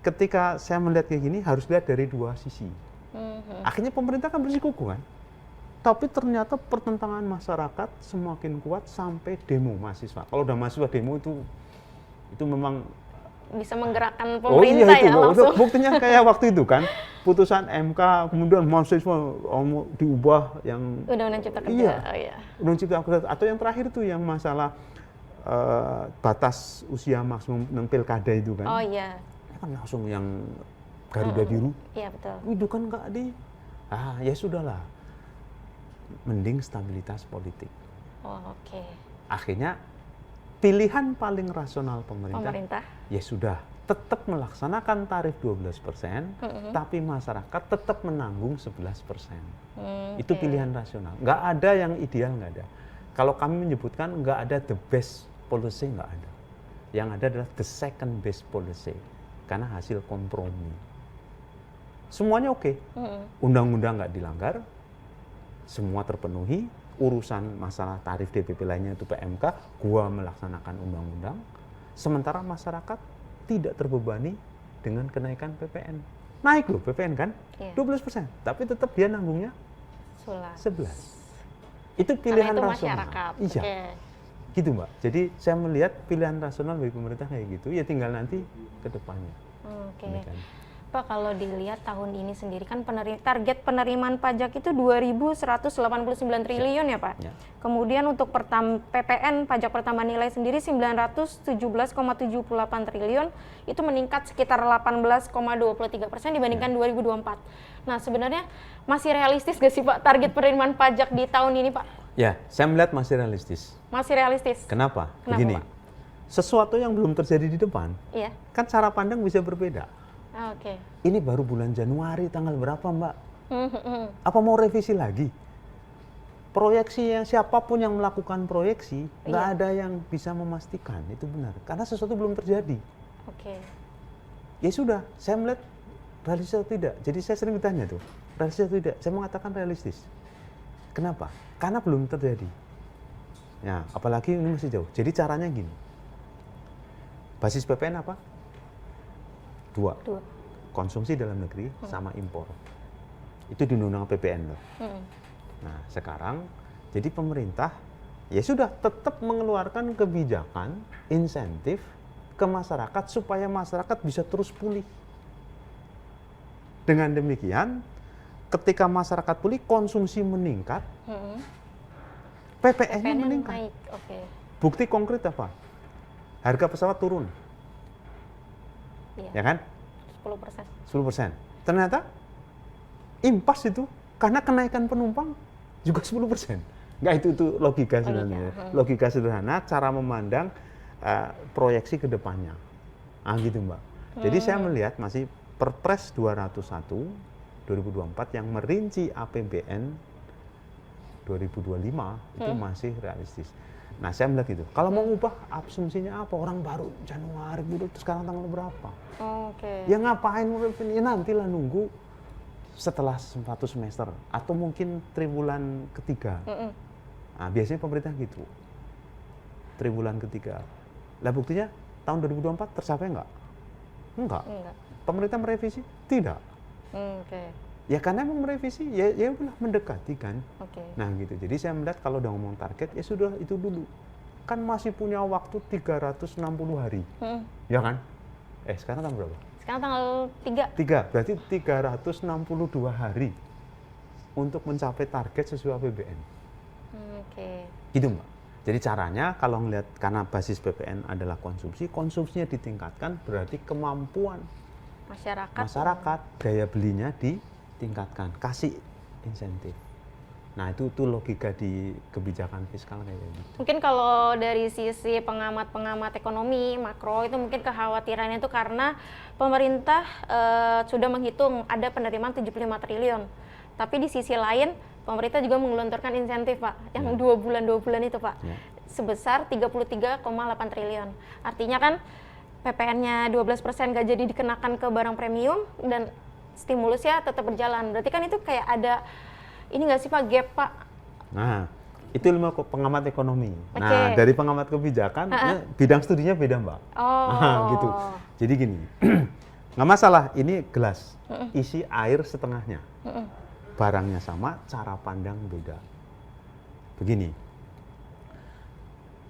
ketika saya melihat kayak gini harus lihat dari dua sisi. Akhirnya pemerintah kan bersikukuh kan, tapi ternyata pertentangan masyarakat semakin kuat sampai demo mahasiswa. Kalau udah mahasiswa demo itu memang bisa menggerakkan pemerintah langsung. Buktinya kayak waktu itu kan, putusan MK, kemudian mahasiswa diubah yang Undang-Undang Cipta Kerja. Undang-Undang Cipta Kerja, atau yang terakhir itu yang masalah batas usia maksimum pilkada itu kan. Kan langsung yang Garuda Biru. Iya betul. Itu kan nggak ya sudahlah. Mending stabilitas politik. Akhirnya pilihan paling rasional pemerintah ya sudah tetap melaksanakan tarif 12%, tapi masyarakat tetap menanggung 11%. Itu pilihan rasional. Nggak ada yang ideal, nggak ada. Kalau kami menyebutkan nggak ada the best policy nggak ada. Yang ada adalah the second best policy, karena hasil kompromi. Semuanya oke. Undang-undang nggak dilanggar, semua terpenuhi, urusan masalah tarif DPP lainnya itu PMK, gua melaksanakan undang-undang, sementara masyarakat tidak terbebani dengan kenaikan PPN. Naik loh PPN kan, 12%, tapi tetap dia nanggungnya 11. Itu pilihan itu rasional. masyarakat. Iya. Gitu Mbak. Jadi saya melihat pilihan rasional bagi pemerintah kayak gitu, ya tinggal nanti ke depannya. Oke. Demikian. Pak, kalau dilihat tahun ini sendiri kan target penerimaan pajak itu 2.189 triliun ya Pak. Ya. Kemudian untuk PPN pajak pertambahan nilai sendiri 917,78 triliun, itu meningkat sekitar 18,23% dibandingkan 2024. Nah sebenarnya masih realistis nggak sih Pak target penerimaan pajak di tahun ini Pak? Ya, saya melihat masih realistis. Masih realistis. Kenapa? Kenapa, Begini, Pak? sesuatu yang belum terjadi di depan, Iya. kan cara pandang bisa berbeda. Oke. Ini baru bulan Januari, tanggal berapa Mbak? Apa mau revisi lagi? Proyeksi yang siapapun yang melakukan proyeksi, nggak ada yang bisa memastikan itu benar. Karena sesuatu belum terjadi. Oke. Ya sudah, saya melihat realistis atau tidak. Jadi saya sering ditanya tuh, realistis atau tidak? Saya mengatakan realistis. Kenapa? Karena belum terjadi. Ya, apalagi ini masih jauh. Jadi caranya gini. Basis PPN apa? Dua. Konsumsi dalam negeri sama impor. Itu di undang-undang PPN loh. Nah, sekarang jadi pemerintah ya sudah tetap mengeluarkan kebijakan insentif ke masyarakat supaya masyarakat bisa terus pulih. Dengan demikian, ketika masyarakat pulih, konsumsi meningkat, PPN-nya meningkat. Naik. Oke. Bukti konkret apa? Harga pesawat turun. Iya. Ya kan? 10%. 10%. Ternyata impas itu karena kenaikan penumpang juga 10%. Enggak, itu logika sebenarnya. Logika sederhana cara memandang proyeksi ke depannya. Gitu Mbak. Jadi saya melihat masih Perpres 201 2024 yang merinci APBN 2025 itu masih realistis. Nah, saya melihat gitu. Kalau mau ubah asumsinya apa? Orang baru Januari, terus sekarang tanggal berapa? Oke. Ya ngapain ya nantilah nunggu setelah satu semester atau mungkin triwulan ketiga. Nah, biasanya pemerintah gitu. Triwulan ketiga. Lah buktinya tahun 2024 tercapai enggak? Enggak. Pemerintah merevisi? Tidak. Oke. Ya karena emang merevisi, ya udah mendekati kan. Oke. Nah gitu, jadi saya melihat kalau udah ngomong target, ya sudah itu dulu. Kan masih punya waktu 360 hari, ya kan? Sekarang tanggal berapa? Sekarang tanggal 3. 3, berarti 362 hari untuk mencapai target sesuai APBN. Oke. Gitu Mbak. Jadi caranya kalau ngelihat, karena basis PPN adalah konsumsi, konsumsinya ditingkatkan berarti kemampuan masyarakat daya belinya ditingkatkan, kasih insentif. Nah itu logika di kebijakan fiskal kayak gitu. Mungkin kalau dari sisi pengamat ekonomi makro itu mungkin kekhawatirannya itu karena pemerintah sudah menghitung ada penerimaan 75 triliun. Tapi di sisi lain pemerintah juga menggelontorkan insentif Pak, yang 2 bulan itu Pak, sebesar 33,8 triliun. Artinya kan PPN-nya 12% nggak jadi dikenakan ke barang premium dan stimulusnya tetap berjalan. Berarti kan itu kayak ada ini nggak sih Pak, gap Pak? Nah, itu ilmu pengamat ekonomi. Nah, dari pengamat kebijakan, bidang studinya beda Mbak. Gitu. Jadi gini, nggak masalah, ini gelas, isi air setengahnya. Barangnya sama, cara pandang beda. Begini,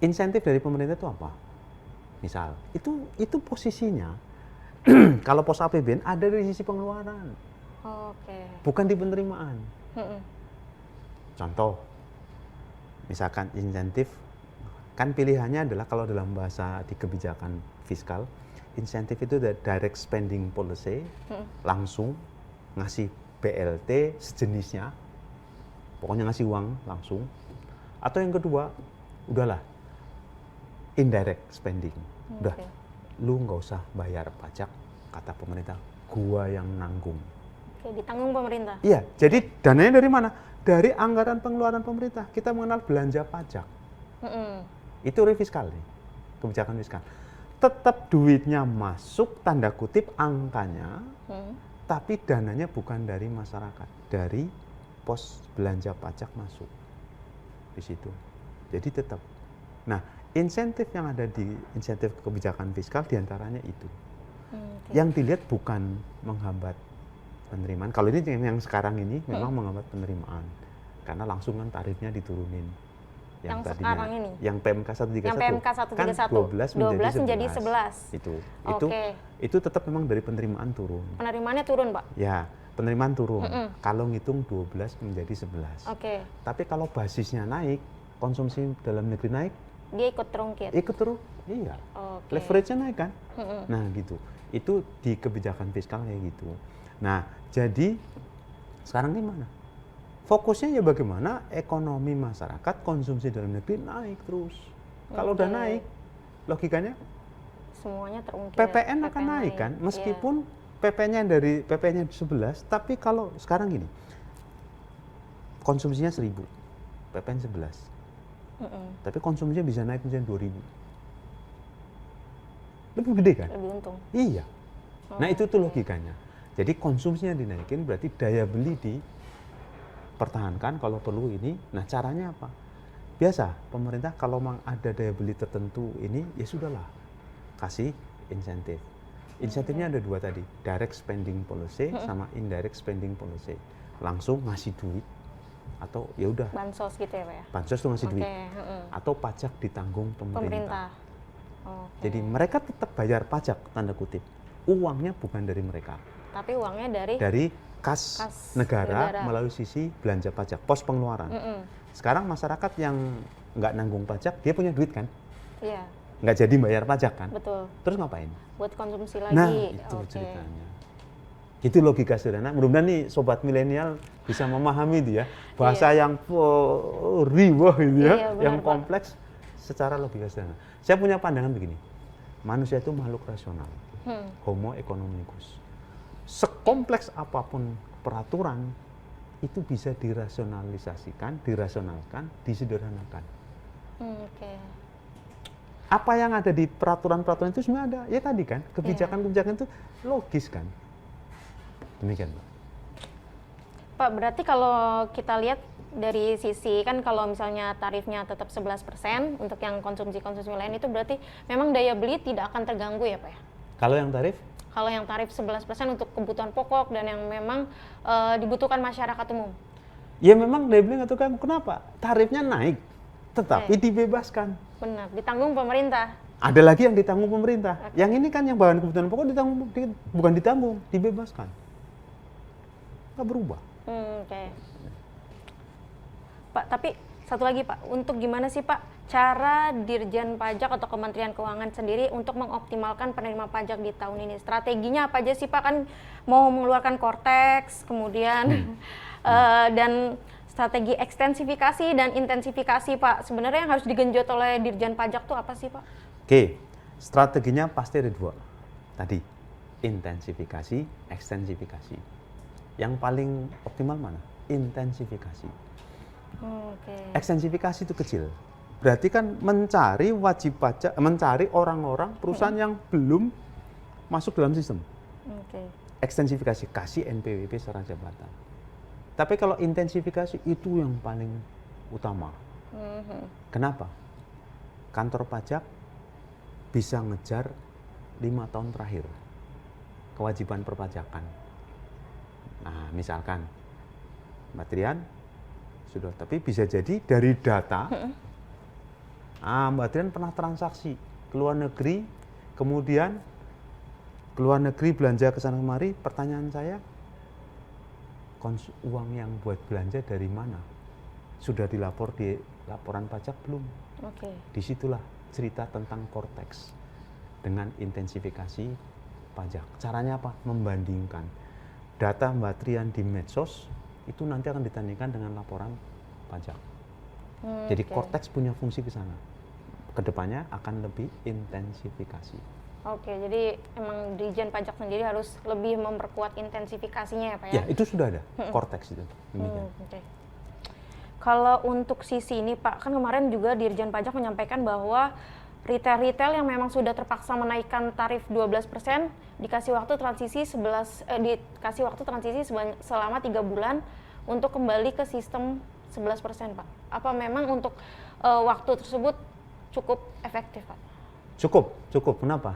insentif dari pemerintah itu apa? Misal, itu posisinya, kalau pos APBN ada dari sisi pengeluaran, bukan di penerimaan. Contoh, misalkan insentif, kan pilihannya adalah kalau dalam bahasa di kebijakan fiskal, insentif itu direct spending policy, langsung ngasih BLT sejenisnya, pokoknya ngasih uang langsung. Atau yang kedua, udahlah, indirect spending, udah, lu nggak usah bayar pajak, kata pemerintah, gua yang nanggung. Oke, ditanggung pemerintah. Iya, jadi dananya dari mana? Dari anggaran pengeluaran pemerintah. Kita mengenal belanja pajak. Itu refiskal nih. kebijakan fiskal. Tetap duitnya masuk, tanda kutip angkanya, tapi dananya bukan dari masyarakat, dari pos belanja pajak masuk di situ. Jadi tetap. Nah, insentif yang ada di insentif kebijakan fiskal diantaranya itu. Yang dilihat bukan menghambat penerimaan. Kalau ini yang sekarang ini memang menghambat penerimaan, karena langsung kan tarifnya diturunin. Yang sekarang ini? Yang PMK 131. Yang PMK 131. Kan 12 menjadi 11. Itu tetap memang dari penerimaan turun. Penerimaannya turun, Pak? Ya, penerimaan turun. Kalau ngitung 12 menjadi 11. Tapi kalau basisnya naik, konsumsi dalam negeri naik, dia ikut terungkit. Ikut terus, iya. Leverage-nya naik kan? Nah, gitu. Itu di kebijakan fiskal kayak gitu. Nah, jadi sekarang gimana? Fokusnya ya bagaimana ekonomi masyarakat, konsumsi dalam negeri naik terus. Kalau udah naik, logikanya semuanya terungkit. PPN akan naik kan, meskipun PP-nya dari PP-nya 11, tapi kalau sekarang gini, konsumsinya 1.000, PPN 11, tapi konsumsinya bisa naik menjadi 2.000, lebih gede kan? Lebih untung. Iya. Nah itu tuh logikanya. Jadi konsumsinya dinaikin, berarti daya beli dipertahankan kalau perlu ini. Nah caranya apa? Biasa, pemerintah kalau memang ada daya beli tertentu ini, ya sudahlah, kasih insentif. Insentifnya ada dua tadi, direct spending policy sama indirect spending policy. Langsung ngasih duit, atau ya udah. Bansos gitu ya Pak ya? Bansos tuh ngasih duit, atau pajak ditanggung pemerintah. Jadi mereka tetap bayar pajak, tanda kutip. Uangnya bukan dari mereka. Tapi uangnya dari kas negara melalui sisi belanja pajak, pos pengeluaran. Sekarang masyarakat yang nggak nanggung pajak, dia punya duit kan? Iya. Nggak jadi bayar pajak kan? Betul. Terus ngapain? Buat konsumsi lagi. Nah, itu ceritanya. Itu logika sederhana. Mudah-mudahan nih sobat milenial bisa memahami itu ya. Bahasa yang riwah itu ya, yang kompleks secara logika sederhana. Saya punya pandangan begini. Manusia itu makhluk rasional. Homo economicus. Sekompleks apapun peraturan itu bisa dirasionalisasikan, dirasionalkan, disederhanakan. Apa yang ada di peraturan-peraturan itu sebenarnya ada. Ya tadi kan, kebijakan-kebijakan itu logis kan. Demikian, Pak. Pak, berarti kalau kita lihat dari sisi, kan kalau misalnya tarifnya tetap 11% untuk yang konsumsi-konsumsi lain, itu berarti memang daya beli tidak akan terganggu ya Pak ya? Kalau yang tarif? Kalau yang tarif 11% untuk kebutuhan pokok dan yang memang dibutuhkan masyarakat umum? Ya memang daya beli nggak terganggu. Kenapa? Tarifnya naik, tetapi dibebaskan. Benar, ditanggung pemerintah. Ada lagi yang ditanggung pemerintah. Yang ini kan yang bahan kebutuhan pokok bukan ditanggung, dibebaskan. Nggak berubah. Pak, tapi satu lagi Pak, untuk gimana sih Pak cara Dirjen Pajak atau Kementerian Keuangan sendiri untuk mengoptimalkan penerima pajak di tahun ini? Strateginya apa aja sih Pak? Kan mau mengeluarkan Cortex, kemudian dan strategi ekstensifikasi dan intensifikasi Pak. Sebenarnya yang harus digenjot oleh Dirjen Pajak tuh apa sih Pak? Oke, strateginya pasti ada dua. Tadi, intensifikasi, ekstensifikasi. Yang paling optimal mana? Intensifikasi. Ekstensifikasi itu kecil. Berarti kan mencari wajib pajak, mencari orang-orang perusahaan yang belum masuk dalam sistem. Ekstensifikasi, kasih NPWP secara jabatan. Tapi kalau intensifikasi itu yang paling utama. Kenapa? Kantor pajak bisa ngejar 5 tahun terakhir kewajiban perpajakan. Nah, misalkan Mbak Trian sudah, tapi bisa jadi dari data Mbak Trian pernah transaksi ke luar negeri, kemudian ke luar negeri belanja ke sana kemari. Pertanyaan saya, uang yang buat belanja dari mana? Sudah dilapor di laporan pajak belum? Disitulah cerita tentang Cortex dengan intensifikasi pajak. Caranya apa? Membandingkan data Mbak Trian di medsos itu nanti akan ditandingkan dengan laporan pajak. Jadi Cortex punya fungsi ke sana. Kedepannya akan lebih intensifikasi. Jadi emang Dirjen Pajak sendiri harus lebih memperkuat intensifikasinya ya Pak ya? Ya, itu sudah ada, Cortex itu. Kalau untuk sisi ini Pak, kan kemarin juga Dirjen Pajak menyampaikan bahwa retail-retail yang memang sudah terpaksa menaikkan tarif 12%, dikasih waktu transisi selama 3 bulan untuk kembali ke sistem 11%, Pak. Apa memang untuk waktu tersebut cukup efektif, Pak? Cukup. Kenapa?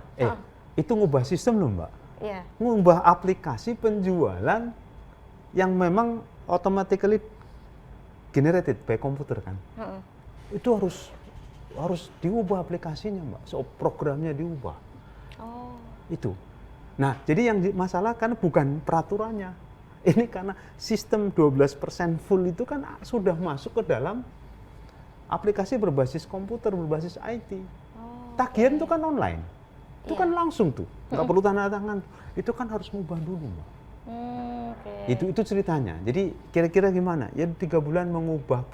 Itu ngubah sistem loh, Mbak. Iya. Ngubah aplikasi penjualan yang memang automatically generated by komputer kan. Itu harus diubah aplikasinya, Mbak. So, programnya diubah. Oh. Itu. Nah, jadi yang masalah kan bukan peraturannya. Ini karena sistem 12% full itu kan sudah masuk ke dalam aplikasi berbasis komputer, berbasis IT. Tagihan itu kan online. Itu kan langsung tuh. Nggak perlu tanda tangan. Itu kan harus ngubah dulu, Mbak. Itu ceritanya. Jadi kira-kira gimana? Ya 3 bulan mengubah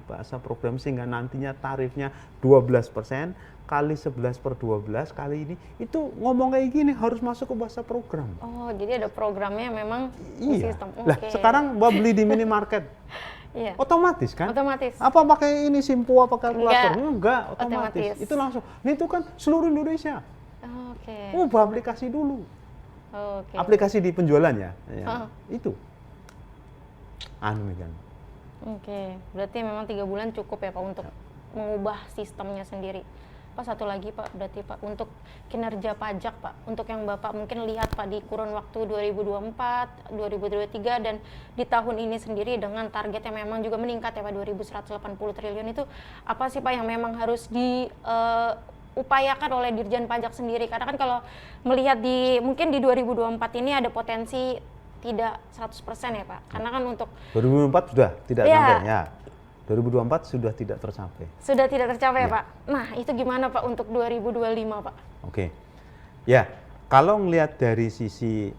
bahasa program sehingga nantinya tarifnya 12% kali 11/12 kali ini. Itu ngomong kayak gini harus masuk ke bahasa program. Oh, jadi ada programnya memang di sistem. Lah, sekarang Mbak beli di minimarket. Otomatis kan? Otomatis. Apa pakai ini Simpo, apa kalkulator? Enggak, otomatis. Itu langsung. Ini itu kan seluruh Indonesia. Ubah aplikasi dulu. Aplikasi di penjualan ya. Itu. Megan. Berarti memang 3 bulan cukup ya, Pak, untuk mengubah sistemnya sendiri. Pak, satu lagi, Pak, berarti Pak untuk kinerja pajak, Pak, untuk yang Bapak mungkin lihat, Pak, di kurun waktu 2024, 2023 dan di tahun ini sendiri dengan target yang memang juga meningkat ya, Pak, 2.180 triliun itu apa sih, Pak, yang memang harus diupayakan oleh Dirjen Pajak sendiri? Karena kan kalau melihat mungkin di 2024 ini ada potensi tidak 100% ya, Pak. Karena kan untuk 2024 sudah tidak sampai ya. 2024 sudah tidak tercapai. Sudah tidak tercapai, Pak. Nah, itu gimana, Pak, untuk 2025, Pak? Ya, kalau ngelihat dari sisi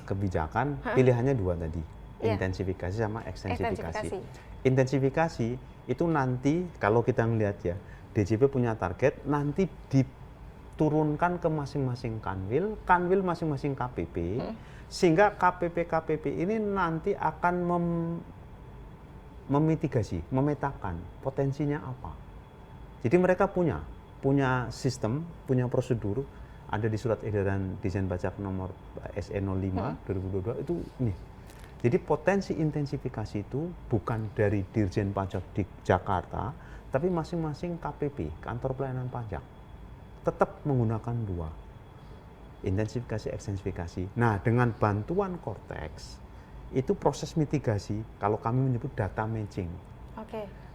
kebijakan, pilihannya 2 tadi. Intensifikasi sama ekstensifikasi. Intensifikasi itu nanti kalau kita ngelihat ya, DJP punya target nanti diturunkan ke masing-masing kanwil masing-masing KPP, sehingga KPP ini nanti akan memetakan potensinya apa. Jadi mereka punya sistem, punya prosedur, ada di surat edaran Dirjen Pajak nomor SE05 2022 itu nih. Jadi potensi intensifikasi itu bukan dari Dirjen Pajak di Jakarta, tapi masing-masing KPP, kantor pelayanan pajak, tetap menggunakan 2. Intensifikasi, ekstensifikasi. Nah, dengan bantuan Cortex, itu proses mitigasi, kalau kami menyebut data matching.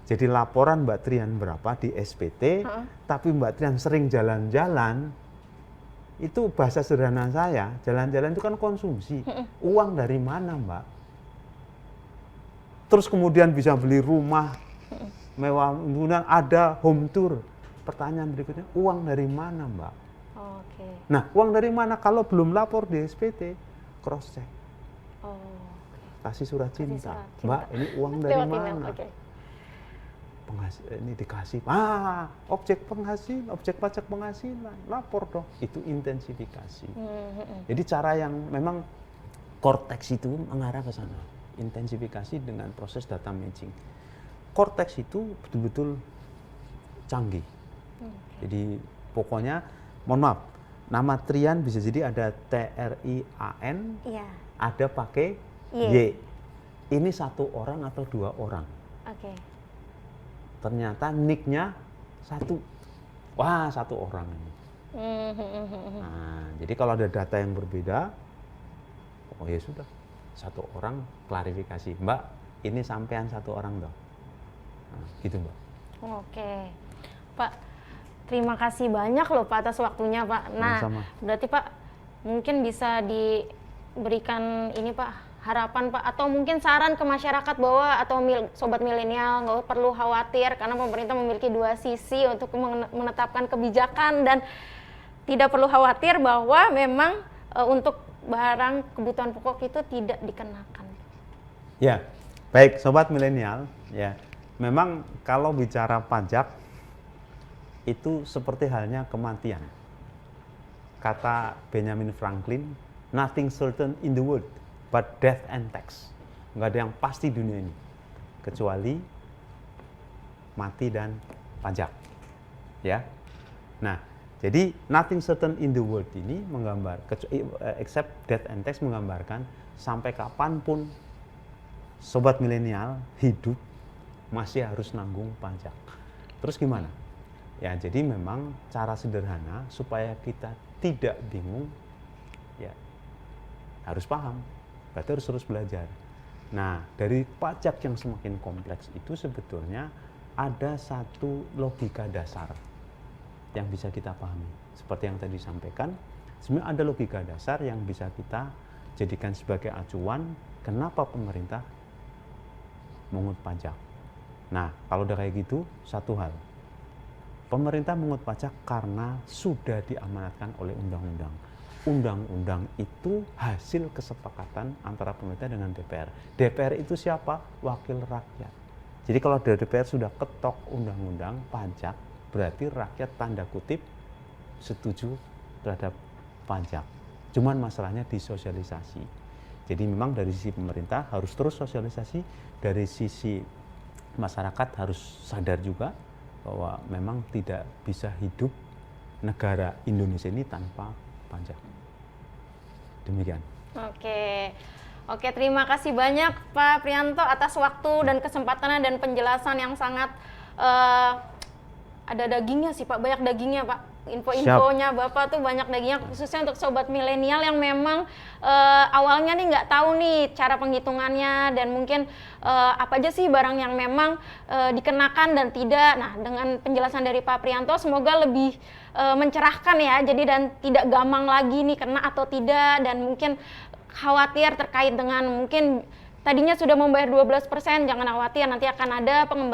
Jadi laporan Mbak Trian berapa di SPT, tapi Mbak Trian sering jalan-jalan, itu bahasa sederhana saya, jalan-jalan itu kan konsumsi. Uang dari mana, Mbak? Terus kemudian bisa beli rumah mewah, kemudian ada home tour. Pertanyaan berikutnya, uang dari mana, Mbak? Nah, uang dari mana? Kalau belum lapor di SPT, cross check. Kasih surat cinta. Mbak, ini uang dari mana? Ini dikasih. Objek pajak penghasilan, lapor dong. Itu intensifikasi. Jadi cara yang memang Cortex itu mengarah ke sana. Intensifikasi dengan proses data matching. Cortex itu betul-betul canggih. Jadi pokoknya, mohon maaf, nama Trian bisa jadi ada TRIAN, ada pakai Y. Ini 1 orang atau 2 orang. Ternyata nick-nya 1. Wah, 1 orang ini. Nah, jadi kalau ada data yang berbeda, oh ya sudah, 1 orang klarifikasi. Mbak, ini sampean 1 orang dong. Nah, gitu, Mbak. Pak, terima kasih banyak loh, Pak, atas waktunya, Pak. Nah, berarti Pak mungkin bisa diberikan ini, Pak, harapan, Pak, atau mungkin saran ke masyarakat bahwa sobat milenial nggak perlu khawatir karena pemerintah memiliki 2 sisi untuk menetapkan kebijakan dan tidak perlu khawatir bahwa memang untuk barang kebutuhan pokok itu tidak dikenakan. Ya, baik sobat milenial, ya. Memang kalau bicara pajak itu seperti halnya kematian. Kata Benjamin Franklin, nothing certain in the world but death and tax. Nggak ada yang pasti dunia ini, kecuali mati dan pajak. Ya, Nah, jadi nothing certain in the world ini except death and tax menggambarkan sampai kapanpun sobat milenial hidup masih harus nanggung pajak. Terus gimana? Ya, jadi memang cara sederhana supaya kita tidak bingung, ya harus paham, berarti harus terus belajar. Nah, dari pajak yang semakin kompleks itu sebetulnya ada satu logika dasar yang bisa kita pahami. Seperti yang tadi disampaikan, sebenarnya ada logika dasar yang bisa kita jadikan sebagai acuan kenapa pemerintah mengut pajak. Nah, kalau udah kayak gitu, satu hal, pemerintah mengut pajak karena sudah diamanatkan oleh undang-undang. Undang-undang itu hasil kesepakatan antara pemerintah dengan DPR. DPR itu siapa? Wakil rakyat. Jadi kalau DPR sudah ketok undang-undang pajak, berarti rakyat tanda kutip setuju terhadap pajak. Cuman masalahnya disosialisasi. Jadi memang dari sisi pemerintah harus terus sosialisasi, dari sisi masyarakat harus sadar juga bahwa memang tidak bisa hidup negara Indonesia ini tanpa pajak. Demikian. Oke, terima kasih banyak Pak Priyanto atas waktu dan kesempatannya dan penjelasan yang sangat ada dagingnya sih Pak, banyak dagingnya Pak. Info-infonya Bapak tuh banyak dagingnya, khususnya untuk sobat milenial yang memang awalnya nih nggak tahu nih cara penghitungannya dan mungkin apa aja sih barang yang memang dikenakan dan tidak. Nah, dengan penjelasan dari Pak Priyanto semoga lebih mencerahkan ya, jadi dan tidak gamang lagi nih kena atau tidak, dan mungkin khawatir terkait dengan mungkin tadinya sudah membayar 12%, jangan khawatir, nanti akan ada pengembalian